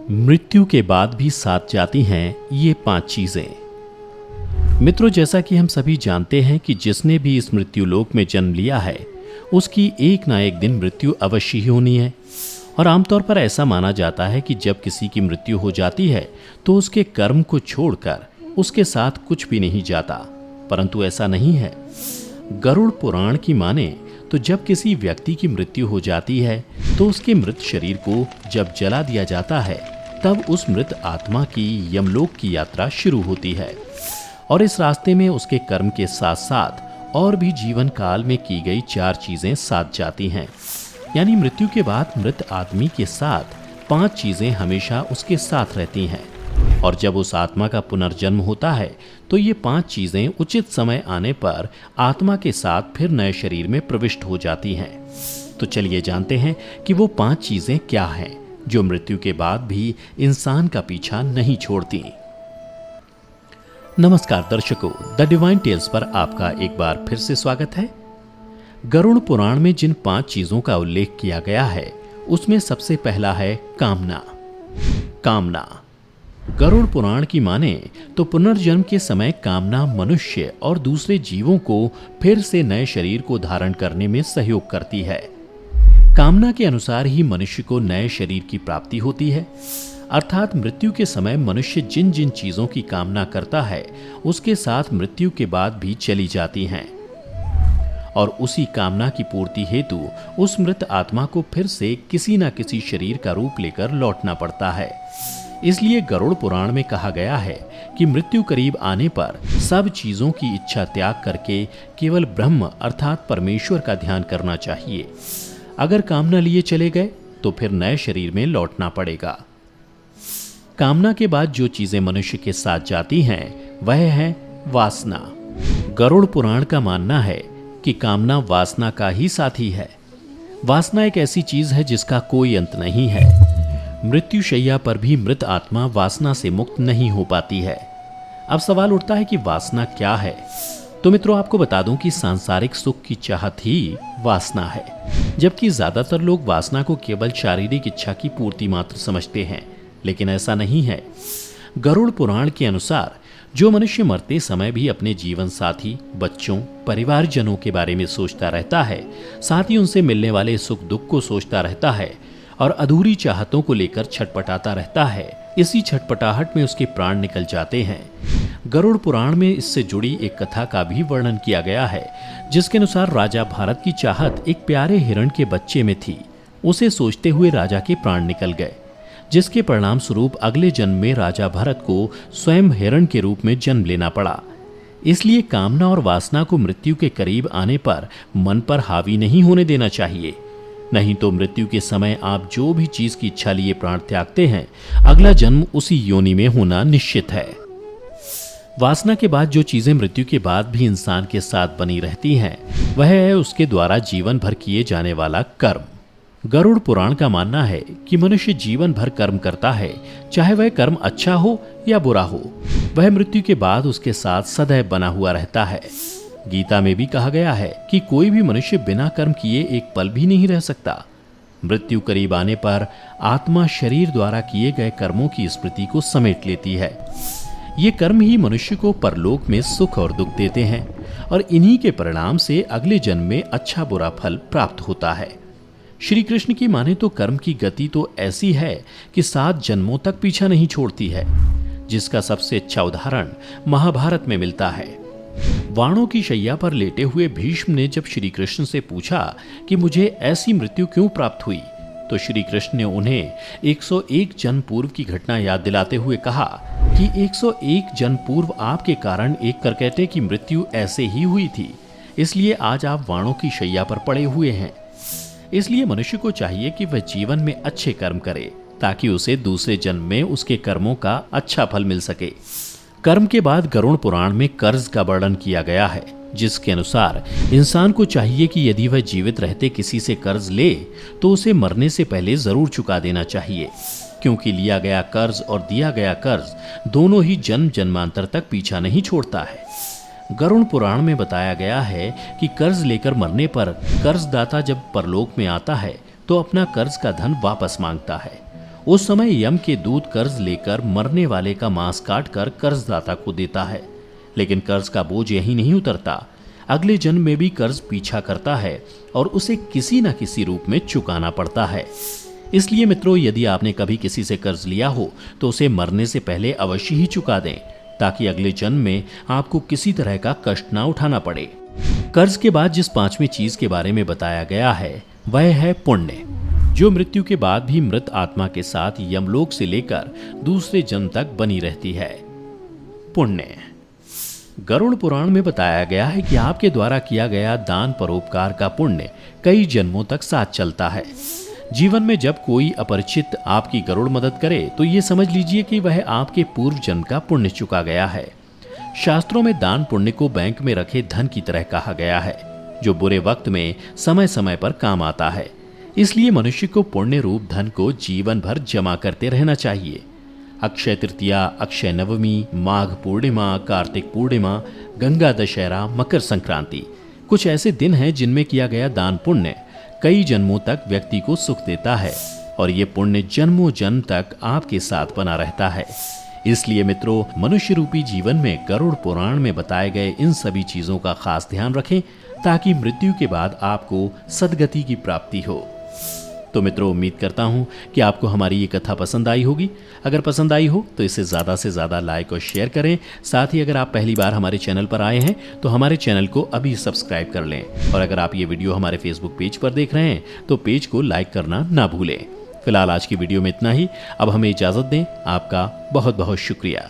मृत्यु के बाद भी साथ जाती हैं ये 5 चीजें। मित्रों, जैसा कि हम सभी जानते हैं कि जिसने भी इस मृत्यु लोक में जन्म लिया है उसकी एक ना एक दिन मृत्यु अवश्य ही होनी है। और आमतौर पर ऐसा माना जाता है कि जब किसी की मृत्यु हो जाती है तो उसके कर्म को छोड़कर उसके साथ कुछ भी नहीं जाता, परंतु ऐसा नहीं है। गरुड़ पुराण की माने तो जब किसी व्यक्ति की मृत्यु हो जाती है तो उसके मृत शरीर को जब जला दिया जाता है तब उस मृत आत्मा की यमलोक की यात्रा शुरू होती है। और इस रास्ते में उसके कर्म के साथ साथ और भी जीवन काल में की गई 4 चीजें साथ जाती हैं। यानी मृत्यु के बाद मृत आदमी के साथ 5 चीजें हमेशा उसके साथ रहती हैं। और जब उस आत्मा का पुनर्जन्म होता है तो ये 5 चीजें उचित समय आने पर आत्मा के साथ फिर नए शरीर में प्रविष्ट हो जाती हैं। तो चलिए जानते हैं कि वो 5 चीजें क्या हैं जो मृत्यु के बाद भी इंसान का पीछा नहीं छोड़ती। नमस्कार दर्शकों, द डिवाइन टेल्स पर आपका एक बार फिर से स्वागत है। गरुड़ पुराण में जिन 5 चीजों का उल्लेख किया गया है उसमें सबसे पहला है कामना। कामना गरुड़ पुराण की माने तो पुनर्जन्म के समय कामना मनुष्य और दूसरे जीवों को फिर से नए शरीर को धारण करने में सहयोग करती है। कामना के अनुसार ही मनुष्य को नए शरीर की प्राप्ति होती है। अर्थात मृत्यु के समय मनुष्य जिन जिन चीजों की कामना करता है उसके साथ मृत्यु के बाद भी चली जाती हैं और उसी कामना की पूर्ति हेतु उस मृत आत्मा को फिर से किसी न किसी शरीर का रूप लेकर लौटना पड़ता है। इसलिए गरुड़ पुराण में कहा गया है कि मृत्यु करीब आने पर सब चीजों की इच्छा त्याग करके केवल ब्रह्म अर्थात परमेश्वर का ध्यान करना चाहिए। अगर कामना लिए चले गए तो फिर नए शरीर में लौटना पड़ेगा। कामना के बाद जो चीजें मनुष्य के साथ जाती हैं वह है वासना। गरुड़ पुराण का मानना है कि कामना वासना का ही साथी है। वासना एक ऐसी चीज है जिसका कोई अंत नहीं है। मृत्यु शैया पर भी मृत आत्मा वासना से मुक्त नहीं हो पाती है। अब सवाल उठता है कि वासना क्या है। तो मित्रों, आपको बता दूं कि सांसारिक सुख की चाहत ही वासना है, जबकि ज्यादातर लोग वासना को केवल शारीरिक इच्छा की पूर्ति मात्र समझते हैं, लेकिन ऐसा नहीं है। गरुड़ पुराण के अनुसार जो मनुष्य मरते समय भी अपने जीवन साथी, बच्चों, परिवारजनों के बारे में सोचता रहता है, साथ ही उनसे मिलने वाले सुख दुख को सोचता रहता है और अधूरी चाहतों को लेकर छटपटाता रहता है, इसी छटपटाहट में उसके प्राण निकल जाते हैं। गरुड़ पुराण में इससे जुड़ी एक कथा का भी वर्णन किया गया है, जिसके अनुसार राजा भारत की चाहत एक प्यारे हिरण के बच्चे में थी। उसे सोचते हुए राजा के प्राण निकल गए, जिसके परिणाम स्वरूप अगले जन्म में राजा भरत को स्वयं हिरण के रूप में जन्म लेना पड़ा। इसलिए कामना और वासना को मृत्यु के करीब आने पर मन पर हावी नहीं होने देना चाहिए, नहीं तो मृत्यु के समय आप जो भी चीज की इच्छा लिए प्राण त्यागते हैं, अगला जन्म उसी योनि में होना निश्चित है। वासना के बाद जो चीजें मृत्यु के बाद भी इंसान के साथ बनी रहती हैं, वह है उसके द्वारा जीवन भर किए जाने वाला कर्म। गरुड़ पुराण का मानना है कि मनुष्य जीवन भर कर्म करता है, चाहे वह कर्म अच्छा हो या बुरा हो, वह मृत्यु के बाद उसके साथ सदैव बना हुआ रहता है। गीता में भी कहा गया है कि कोई भी मनुष्य बिना कर्म किए एक पल भी नहीं रह सकता। मृत्यु करीब आने पर आत्मा शरीर द्वारा किए गए कर्मों की स्मृति को समेट लेती है। ये कर्म ही मनुष्य को परलोक में सुख और दुख देते हैं और इन्हीं के परिणाम से अगले जन्म में अच्छा बुरा फल प्राप्त होता है। श्री कृष्ण की माने तो कर्म की गति तो ऐसी है कि 7 जन्मों तक पीछा नहीं छोड़ती है, जिसका सबसे अच्छा उदाहरण महाभारत में मिलता है। वाणों की शैया पर लेटे हुए भीष्म ने जब श्री कृष्ण से पूछा कि मुझे ऐसी मृत्यु क्यों प्राप्त हुई, तो श्री कृष्ण ने उन्हें 101 जन्म पूर्व की घटना याद दिलाते हुए कहा कि 101 जन्म पूर्व आपके कारण एक करकैटे की मृत्यु ऐसे ही हुई थी, इसलिए आज आप वाणों की शैया पर पड़े हुए हैं। इसलिए मनुष्य को चाहिए कि वह जीवन में अच्छे कर्म करे, ताकि उसे दूसरे जन्म में उसके कर्मों का अच्छा फल मिल सके। कर्म के बाद गरुड़ पुराण में कर्ज का वर्णन किया गया है, जिसके अनुसार इंसान को चाहिए कि यदि वह जीवित रहते किसी से कर्ज ले तो उसे मरने से पहले जरूर चुका देना चाहिए, क्योंकि लिया गया कर्ज और दिया गया कर्ज दोनों ही जन्म जन्मांतर तक पीछा नहीं छोड़ता है। गरुड़ पुराण में बताया गया है कि कर्ज लेकर मरने पर कर्जदाता जब परलोक में आता है तो अपना कर्ज का धन वापस मांगता है। उस समय यम के दूत कर्ज लेकर मरने वाले का मांस काटकर कर्जदाता को देता है, लेकिन कर्ज का बोझ यही नहीं उतरता। अगले जन्म में भी कर्ज पीछा करता है और उसे किसी न किसी रूप में चुकाना पड़ता है। इसलिए मित्रों, यदि आपने कभी किसी से कर्ज लिया हो तो उसे मरने से पहले अवश्य ही चुका दें, ताकि अगले जन्म में आपको किसी तरह का कष्ट ना उठाना पड़े। कर्ज के बाद जिस पांचवी चीज के बारे में बताया गया है वह है पुण्य, जो मृत्यु के बाद भी मृत आत्मा के साथ यमलोक से लेकर दूसरे जन्म तक बनी रहती है। पुण्य। गरुड़ पुराण में बताया गया है कि आपके द्वारा किया गया दान परोपकार का पुण्य कई जन्मों तक साथ चलता है। जीवन में जब कोई अपरिचित आपकी गरुड़ मदद करे तो ये समझ लीजिए कि वह आपके पूर्व जन्म का पुण्य चुका गया है। शास्त्रों में दान पुण्य को बैंक में रखे धन की तरह कहा गया है, जो बुरे वक्त में समय समय पर काम आता है। इसलिए मनुष्य को पुण्य रूप धन को जीवन भर जमा करते रहना चाहिए। अक्षय तृतीया, अक्षय नवमी, माघ पूर्णिमा, कार्तिक पूर्णिमा, गंगा दशहरा, मकर संक्रांति कुछ ऐसे दिन हैं जिनमें किया गया दान पुण्य कई जन्मों तक व्यक्ति को सुख देता है और ये पुण्य जन्मों जन्म तक आपके साथ बना रहता है। इसलिए मित्रों, मनुष्य रूपी जीवन में गरुड़ पुराण में बताए गए इन सभी चीजों का खास ध्यान रखें, ताकि मृत्यु के बाद आपको सद्गति की प्राप्ति हो। तो मित्रों, उम्मीद करता हूं कि आपको हमारी ये कथा पसंद आई होगी। अगर पसंद आई हो तो इसे ज़्यादा से ज़्यादा लाइक और शेयर करें। साथ ही अगर आप पहली बार हमारे चैनल पर आए हैं तो हमारे चैनल को अभी सब्सक्राइब कर लें, और अगर आप ये वीडियो हमारे फेसबुक पेज पर देख रहे हैं तो पेज को लाइक करना ना भूलें। फिलहाल आज की वीडियो में इतना ही। अब हमें इजाज़त दें। आपका बहुत बहुत शुक्रिया।